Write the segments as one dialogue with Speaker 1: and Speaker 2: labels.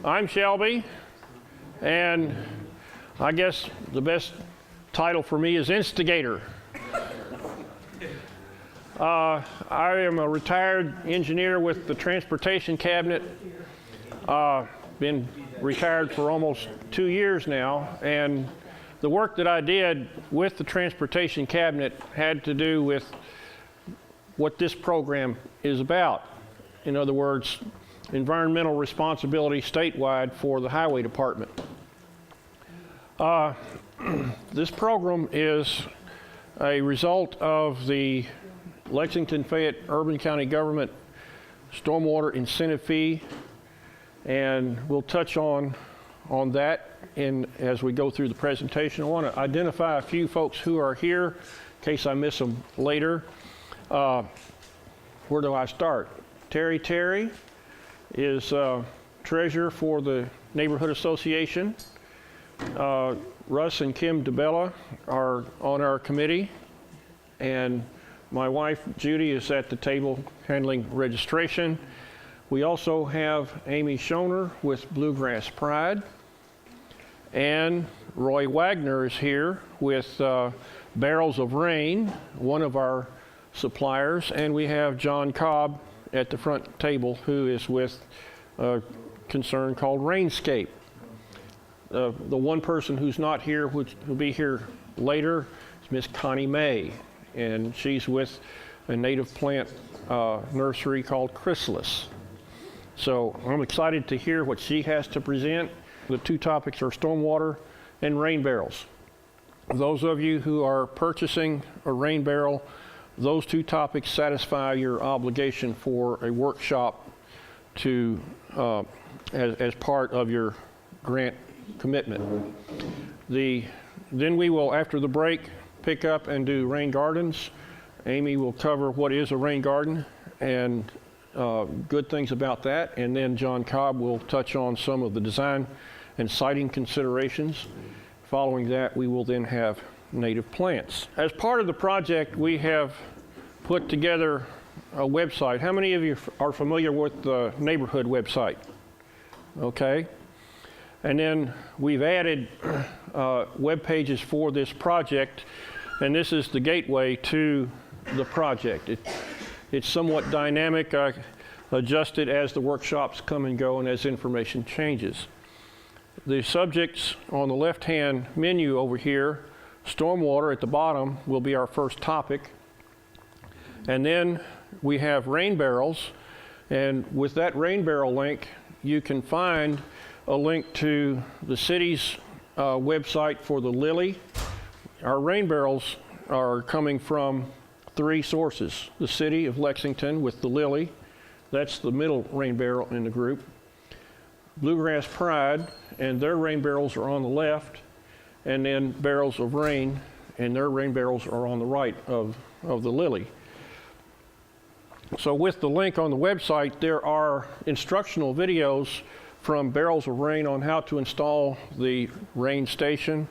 Speaker 1: I'm Shelby, and I guess the best title for me is Instigator. I am a retired engineer with the Transportation Cabinet. Been retired for almost 2 years now, and the work that I did with the Transportation Cabinet had to do with what this program is about. In other words, environmental responsibility statewide for the Highway Department. This program is a result of the Lexington-Fayette Urban County Government Stormwater Incentive Fee, and we'll touch on that as we go through the presentation. I want to identify a few folks who are here in case I miss them later. Where do I start? Terry is treasurer for the Neighborhood Association. Russ and Kim DeBella are on our committee, and my wife Judy is at the table handling registration. We also have Amy Schoner with Bluegrass Pride, and Roy Wagner is here with Barrels of Rain, one of our suppliers, and we have John Cobb at the front table who is with a concern called Rainscape. The one person who's not here, which will be here later, is Miss Connie May, and she's with a native plant nursery called Chrysalis. So I'm excited to hear what she has to present. The two topics are stormwater and rain barrels. Those of you who are purchasing a rain barrel, those two topics satisfy your obligation for a workshop to as part of your grant commitment. Then we will, after the break, pick up and do rain gardens. Amy will cover what is a rain garden and good things about that, and then John Cobb will touch on some of the design and siting considerations. Following that, we will then have native plants. As part of the project, we have put together a website. How many of you are familiar with the neighborhood website? Okay. And then we've added web pages for this project, and this is the gateway to the project. It's somewhat dynamic. I adjust it as the workshops come and go and as information changes. The subjects on the left-hand menu over here, stormwater at the bottom, will be our first topic. And then we have rain barrels, and with that rain barrel link, you can find a link to the city's website for the Lily. Our rain barrels are coming from 3 sources. The city of Lexington with the Lily, that's the middle rain barrel in the group. Bluegrass Pride, and their rain barrels are on the left, and then Barrels of Rain, and their rain barrels are on the right of the Lily. So with the link on the website, there are instructional videos from Barrels of Rain on how to install the rain station,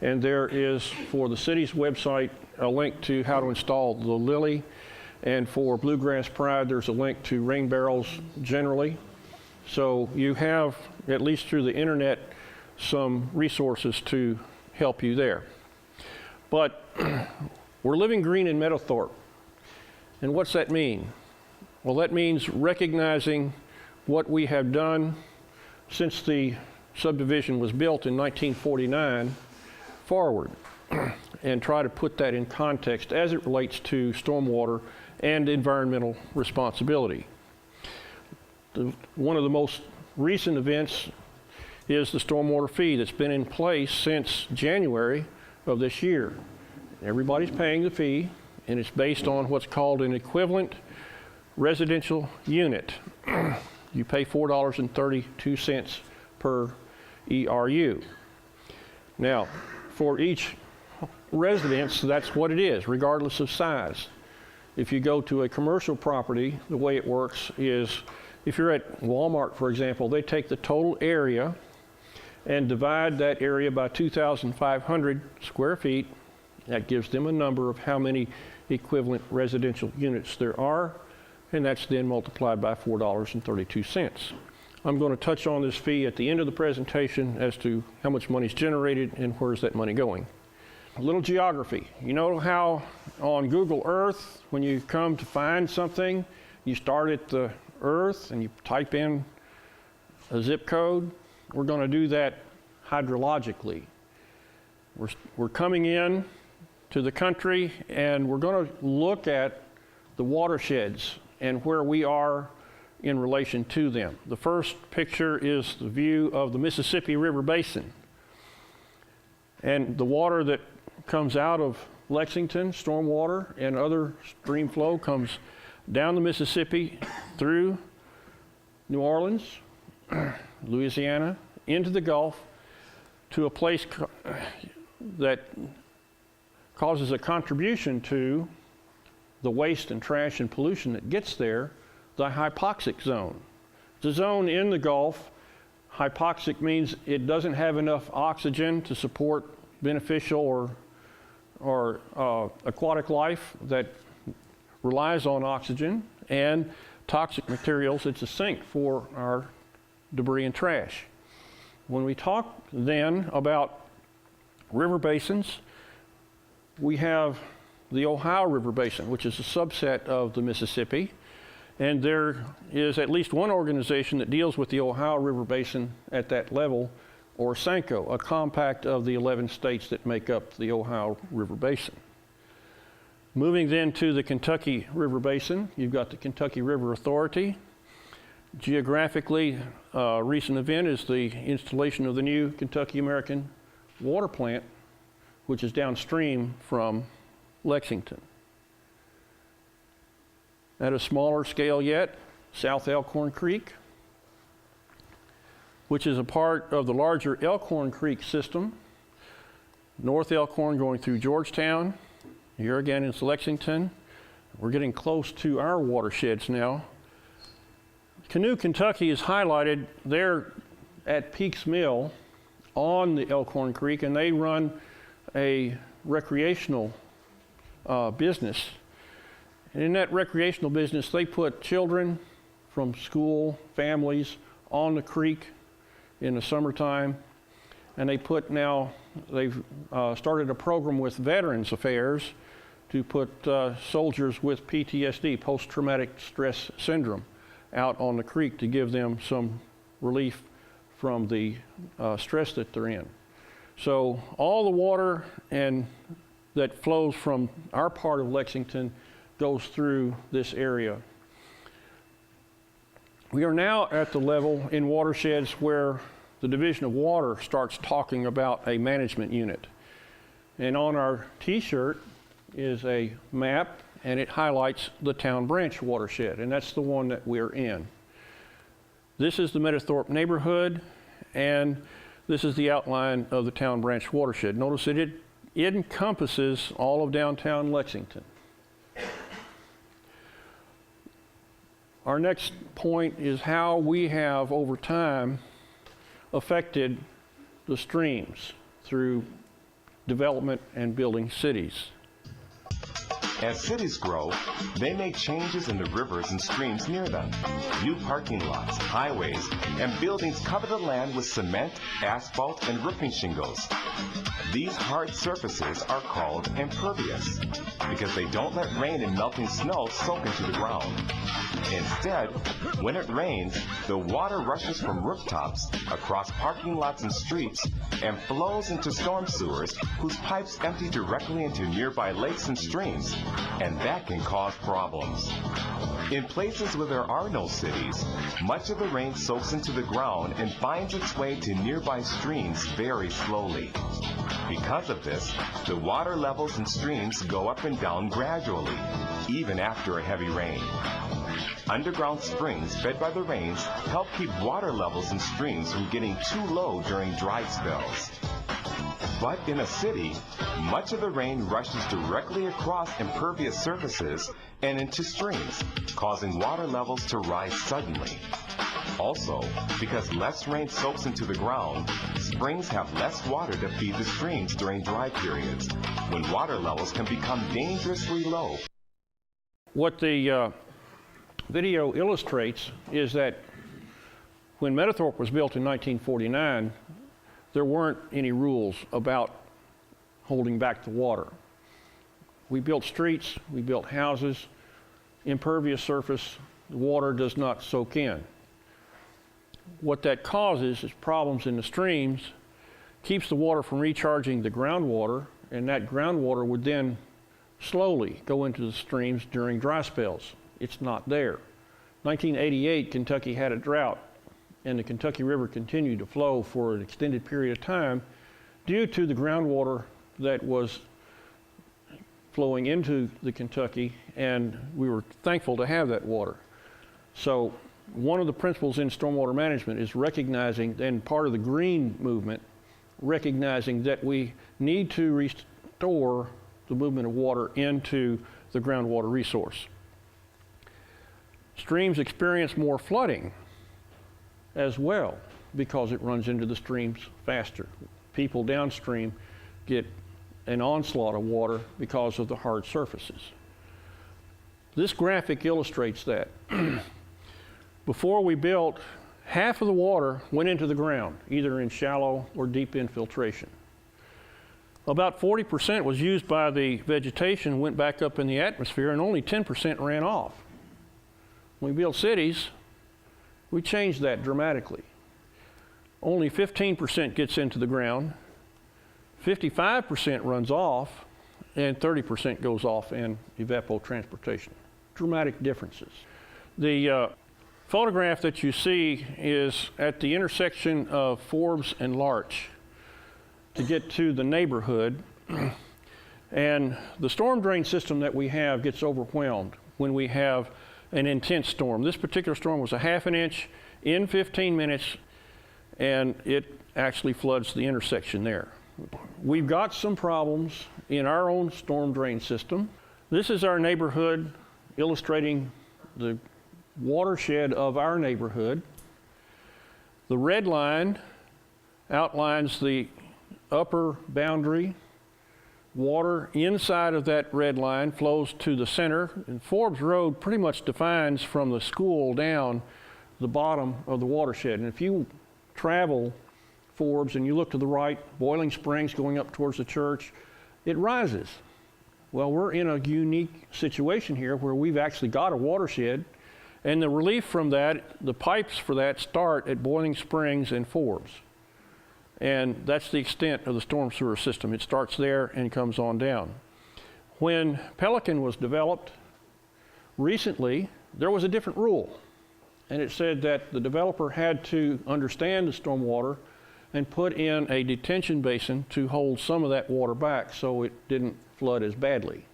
Speaker 1: and there is, for the city's website, a link to how to install the Lily, and for Bluegrass Pride, there's a link to rain barrels generally. So you have, at least through the internet, some resources to help you there. But we're living green in Meadowthorpe. And what's that mean? Well, that means recognizing what we have done since the subdivision was built in 1949 forward, and try to put that in context as it relates to stormwater and environmental responsibility. One of the most recent events is the stormwater fee that's been in place since January of this year. Everybody's paying the fee, and it's based on what's called an equivalent residential unit. You pay $4.32 per ERU. Now, for each residence, that's what it is, regardless of size. If you go to a commercial property, the way it works is, if you're at Walmart, for example, they take the total area and divide that area by 2,500 square feet. That gives them a number of how many equivalent residential units there are, and that's then multiplied by $4.32. I'm going to touch on this fee at the end of the presentation as to how much money is generated and where's that money going. A little geography. You know how on Google Earth, when you come to find something, you start at the Earth and you type in a zip code? We're going to do that hydrologically. We're coming in to the country and we're going to look at the watersheds and where we are in relation to them. The first picture is the view of the Mississippi River Basin. And the water that comes out of Lexington, stormwater and other stream flow, comes down the Mississippi through New Orleans, Louisiana, into the Gulf, to a place that causes a contribution to the waste and trash and pollution that gets there, the hypoxic zone. The zone in the Gulf, hypoxic means it doesn't have enough oxygen to support beneficial or aquatic life that relies on oxygen, and toxic materials. It's a sink for our debris and trash. When we talk then about river basins, we have the Ohio River Basin, which is a subset of the Mississippi. And there is at least one organization that deals with the Ohio River Basin at that level, or SANCO, a compact of the 11 states that make up the Ohio River Basin. Moving then to the Kentucky River Basin, you've got the Kentucky River Authority. Geographically, a recent event is the installation of the new Kentucky American Water Plant, which is downstream from Lexington. At a smaller scale yet, South Elkhorn Creek, which is a part of the larger Elkhorn Creek system. North Elkhorn going through Georgetown. Here again it's Lexington. We're getting close to our watersheds now. Canoe, Kentucky is highlighted there at Peaks Mill on the Elkhorn Creek, and they run a recreational business. And in that recreational business, they put children from school, families on the creek in the summertime. And they've started a program with Veterans Affairs to put soldiers with PTSD, post-traumatic stress syndrome, out on the creek to give them some relief from the stress that they're in. So all the water that flows from our part of Lexington goes through this area. We are now at the level in watersheds where the Division of Water starts talking about a management unit. And on our t-shirt is a map, and it highlights the Town Branch watershed, and that's the one that we're in. This is the Meadowthorpe neighborhood, and this is the outline of the Town Branch watershed. Notice that it encompasses all of downtown Lexington. Our next point is how we have, over time, affected the streams through development and building cities.
Speaker 2: As cities grow, they make changes in the rivers and streams near them. New parking lots, highways, and buildings cover the land with cement, asphalt, and roofing shingles. These hard surfaces are called impervious because they don't let rain and melting snow soak into the ground. Instead, when it rains, the water rushes from rooftops, across parking lots and streets, and flows into storm sewers whose pipes empty directly into nearby lakes and streams, and that can cause problems. In places where there are no cities, much of the rain soaks into the ground and finds its way to nearby streams very slowly. Because of this, the water levels in streams go up and down gradually, even after a heavy rain. Underground springs fed by the rains help keep water levels in streams from getting too low during dry spells. But in a city, much of the rain rushes directly across impervious surfaces and into streams, causing water levels to rise suddenly. Also, because less rain soaks into the ground, springs have less water to feed the streams during dry periods, when water levels can become dangerously low.
Speaker 1: What the video illustrates is that When Meadowthorpe was built in 1949, there weren't any rules about holding back the water. We built streets, we built houses, impervious surface, the water does not soak in. What that causes is problems in the streams, keeps the water from recharging the groundwater, and that groundwater would then slowly go into the streams during dry spells. It's not there. 1988, Kentucky had a drought, and the Kentucky River continued to flow for an extended period of time due to the groundwater that was flowing into the Kentucky, and we were thankful to have that water. So one of the principles in stormwater management is recognizing, and part of the green movement, recognizing that we need to restore the movement of water into the groundwater resource. Streams experience more flooding as well because it runs into the streams faster. People downstream get an onslaught of water because of the hard surfaces. This graphic illustrates that. Before we built, half of the water went into the ground, either in shallow or deep infiltration. About 40% was used by the vegetation, went back up in the atmosphere, and only 10% ran off. When we built cities, we changed that dramatically. Only 15% gets into the ground, 55% runs off, and 30% goes off in evapotranspiration. Dramatic differences. The photograph that you see is at the intersection of Forbes and Larch to get to the neighborhood. And the storm drain system that we have gets overwhelmed when we have an intense storm. This particular storm was a ½ inch in 15 minutes, and it actually floods the intersection there. We've got some problems in our own storm drain system. This is our neighborhood illustrating the watershed of our neighborhood. The red line outlines the upper boundary. Water inside of that red line flows to the center, and Forbes Road pretty much defines from the school down the bottom of the watershed. And if you travel Forbes and you look to the right, Boiling Springs going up towards the church, it rises. Well, we're in a unique situation here where we've actually got a watershed, and the relief from that, the pipes for that start at Boiling Springs and Forbes. And that's the extent of the storm sewer system. It starts there and comes on down. When Pelican was developed recently, there was a different rule. And it said that the developer had to understand the stormwater and put in a detention basin to hold some of that water back so it didn't flood as badly.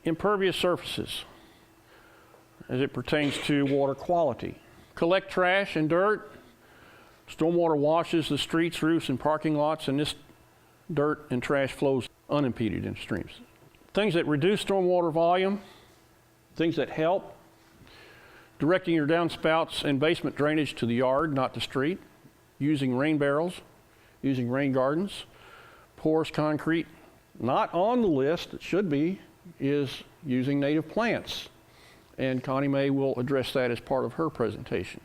Speaker 1: Impervious surfaces as it pertains to water quality. Collect trash and dirt. Stormwater washes the streets, roofs, and parking lots, and this dirt and trash flows unimpeded in streams. Things that reduce stormwater volume, things that help. Directing your downspouts and basement drainage to the yard, not the street. Using rain barrels, using rain gardens. Porous concrete, not on the list, it should be, is using native plants. And Connie May will address that as part of her presentation.